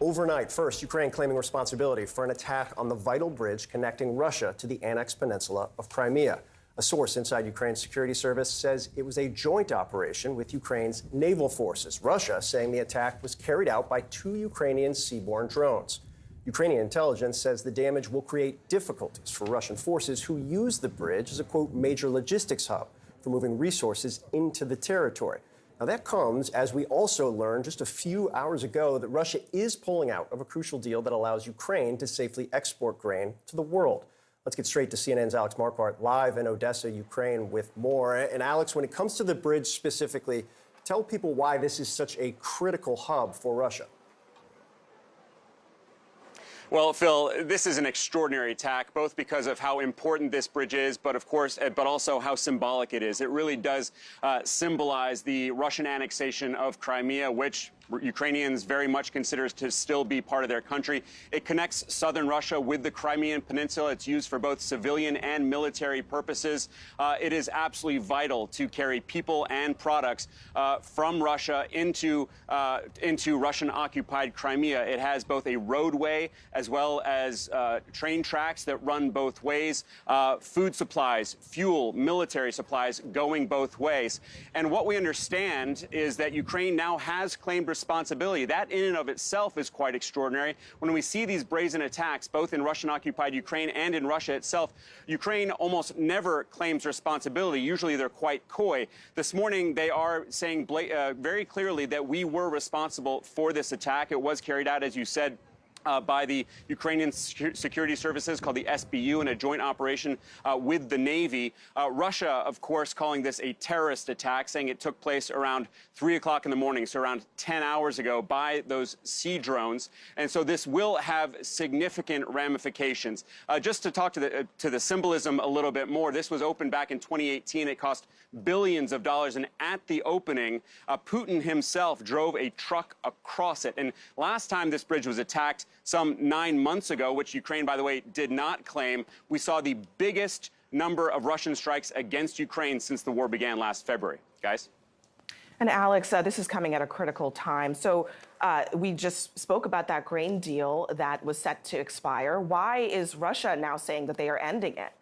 Overnight, first, Ukraine claiming responsibility for an attack on the vital bridge connecting Russia to the annexed peninsula of Crimea. A source inside Ukraine's security service says it was a joint operation with Ukraine's naval forces. Russia saying the attack was carried out by 2 Ukrainian seaborne drones. Ukrainian intelligence says the damage will create difficulties for Russian forces who use the bridge as a, quote, major logistics hub for moving resources into the territory. Now, that comes as we also learned just a few hours ago that Russia is pulling out of a crucial deal that allows Ukraine to safely export grain to the world. Let's get straight to CNN's Alex Marquardt live in Odessa, Ukraine, with more. And Alex, when it comes to the bridge specifically, tell people why this is such a critical hub for Russia. Well, Phil, this is an extraordinary attack, both because of how important this bridge is, but of course, but also how symbolic it is. It really does symbolize the Russian annexation of Crimea, which Ukrainians very much consider to still be part of their country. It connects southern Russia with the Crimean Peninsula. It's used for both civilian and military purposes. It is absolutely vital to carry people and products from Russia into Russian-occupied Crimea. It has both a roadway as well as train tracks that run both ways, food supplies, fuel, military supplies going both ways. And what we understand is that Ukraine now has claimed responsibility. That in and of itself is quite extraordinary. When we see these brazen attacks, both in Russian-occupied Ukraine and in Russia itself, Ukraine almost never claims responsibility. Usually they're quite coy. This morning, they are saying very clearly that we were responsible for this attack. It was carried out, as you said, by the Ukrainian security services called the SBU in a joint operation with the Navy. Russia, of course, calling this a terrorist attack, saying it took place around 3 o'clock in the morning, so around 10 hours ago, by those sea drones. And so this will have significant ramifications. Just to talk to the symbolism a little bit more, this was opened back in 2018. It cost billions of dollars. And at the opening, Putin himself drove a truck across it. And last time this bridge was attacked, some 9 months ago, which Ukraine, by the way, did not claim, we saw the biggest number of Russian strikes against Ukraine since the war began last February. Guys? And Alex, this is coming at a critical time. So we just spoke about that grain deal that was set to expire. Why is Russia now saying that they are ending it?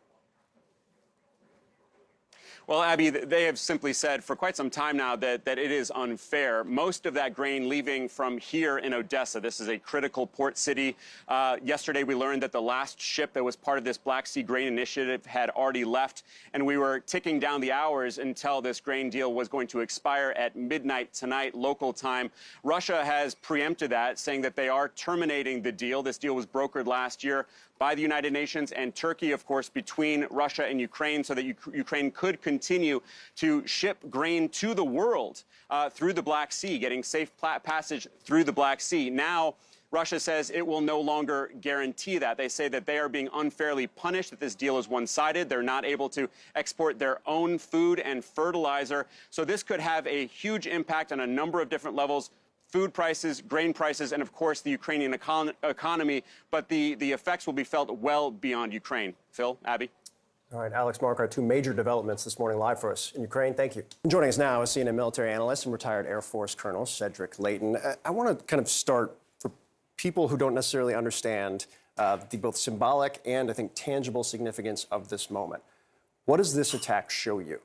Well, Abby, they have simply said for quite some time now that it is unfair. Most of that grain leaving from here in Odessa. This is a critical port city. Yesterday, we learned that the last ship that was part of this Black Sea Grain Initiative had already left, and we were ticking down the hours until this grain deal was going to expire at midnight tonight, local time. Russia has preempted that, saying that they are terminating the deal. This deal was brokered last year by the United Nations and Turkey, of course, between Russia and Ukraine, so that Ukraine could continue to ship grain to the world through the Black Sea, getting safe passage through the Black Sea. Now, Russia says it will no longer guarantee that. They say that they are being unfairly punished, that this deal is one-sided. They're not able to export their own food and fertilizer. So this could have a huge impact on a number of different levels: food prices, grain prices, and of course the Ukrainian economy. But the effects will be felt well beyond Ukraine. Phil, Abby? All right, Alex Marquardt, 2 major developments this morning live for us in Ukraine. Thank you. Joining us now is CNN military analyst and retired Air Force Colonel Cedric Leighton. I want to kind of start for people who don't necessarily understand the both symbolic and, I think, tangible significance of this moment. What does this attack show you?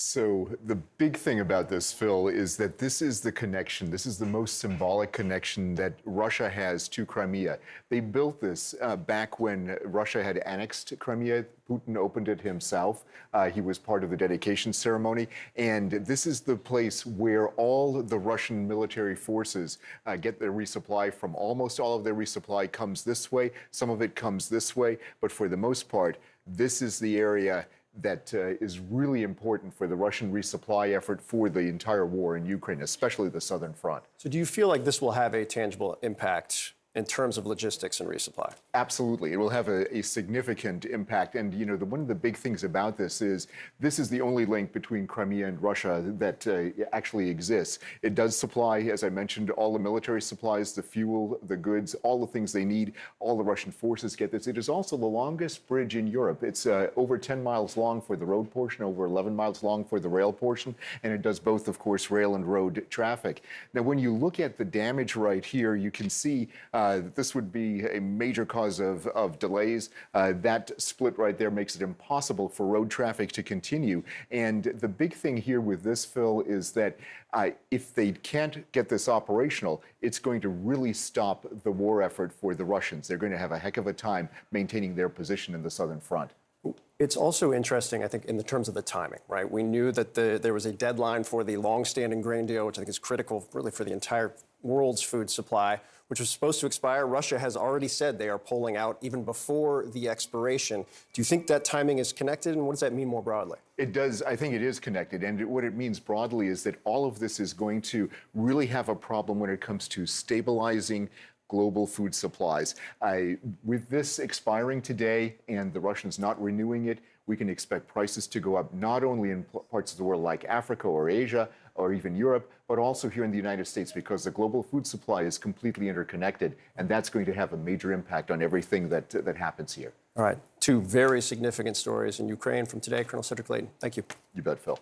So the big thing about this, Phil, is that this is the connection. This is the most symbolic connection that Russia has to Crimea. They built this back when Russia had annexed Crimea. Putin opened it himself. He was part of the dedication ceremony. And this is the place where all the Russian military forces get their resupply from. Almost all of their resupply comes this way. Some of it comes this way. But for the most part, this is the area that is really important for the Russian resupply effort for the entire war in Ukraine, especially the southern front. So do you feel like this will have a tangible impact in terms of logistics and resupply? Absolutely. It will have a significant impact. And, you know, one of the big things about this is the only link between Crimea and Russia that actually exists. It does supply, as I mentioned, all the military supplies, the fuel, the goods, all the things they need. All the Russian forces get this. It is also the longest bridge in Europe. It's over 10 miles long for the road portion, over 11 miles long for the rail portion. And it does both, of course, rail and road traffic. Now, when you look at the damage right here, you can see This would be a major cause of delays. That split right there makes it impossible for road traffic to continue. And the big thing here with this, Phil, is that if they can't get this operational, it's going to really stop the war effort for the Russians. They're going to have a heck of a time maintaining their position in the southern front. It's also interesting, I think, in the terms of the timing, right? We knew that there was a deadline for the long-standing grain deal, which I think is critical really for the entire world's food supply, which was supposed to expire. Russia has already said they are pulling out even before the expiration. Do you think that timing is connected, and what does that mean more broadly? It does. I think it is connected. And what it means broadly is that all of this is going to really have a problem when it comes to stabilizing global food supplies. With this expiring today and the Russians not renewing it, we can expect prices to go up not only in parts of the world like Africa or Asia or even Europe, but also here in the United States, because the global food supply is completely interconnected, and that's going to have a major impact on everything that happens here. All right, two very significant stories in Ukraine from today. Colonel Cedric Leighton, thank you. You bet, Phil.